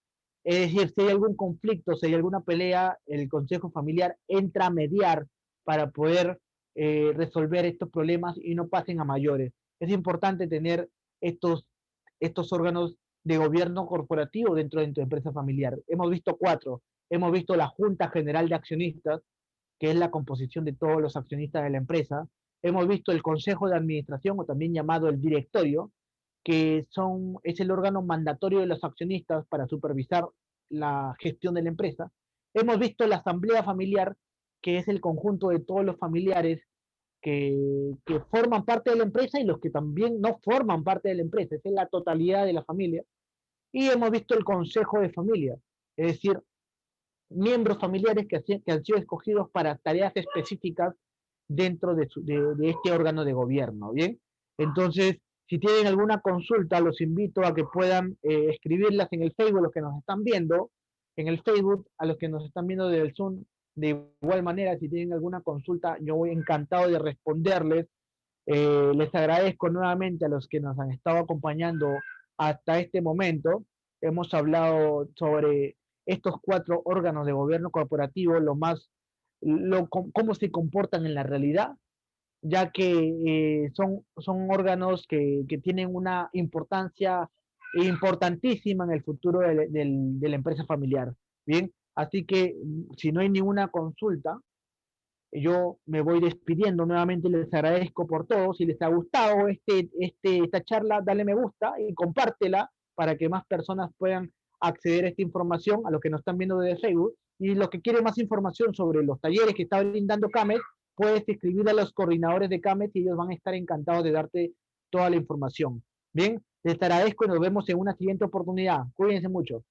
Es decir, si hay algún conflicto, si hay alguna pelea, el consejo familiar entra a mediar para poder resolver estos problemas y no pasen a mayores. Es importante tener estos, estos órganos de gobierno corporativo dentro de tu empresa familiar. Hemos visto cuatro. Hemos visto la Junta General de Accionistas, que es la composición de todos los accionistas de la empresa. Hemos visto el Consejo de Administración, o también llamado el Directorio, que es el órgano mandatorio de los accionistas para supervisar la gestión de la empresa. Hemos visto la Asamblea Familiar, que es el conjunto de todos los familiares que forman parte de la empresa y los que también no forman parte de la empresa, es la totalidad de la familia. Y hemos visto el Consejo de Familia, es decir, miembros familiares que han sido escogidos para tareas específicas dentro de este órgano de gobierno, ¿bien? Entonces, si tienen alguna consulta, los invito a que puedan escribirlas en el Facebook, los que nos están viendo, en el Facebook, a los que nos están viendo desde el Zoom, de igual manera, si tienen alguna consulta, yo voy encantado de responderles. Les agradezco nuevamente a los que nos han estado acompañando hasta este momento. Hemos hablado sobre estos cuatro órganos de gobierno corporativo, cómo se comportan en la realidad, ya que son órganos que tienen una importancia importantísima en el futuro de la empresa familiar. Bien, así que si no hay ninguna consulta, yo me voy despidiendo nuevamente, les agradezco por todo. Si les ha gustado esta charla, dale me gusta y compártela para que más personas puedan acceder a esta información, a los que nos están viendo desde Facebook. Y los que quieren más información sobre los talleres que está brindando CAMET, puedes escribir a los coordinadores de CAMET y ellos van a estar encantados de darte toda la información. Bien, les agradezco y nos vemos en una siguiente oportunidad. Cuídense mucho.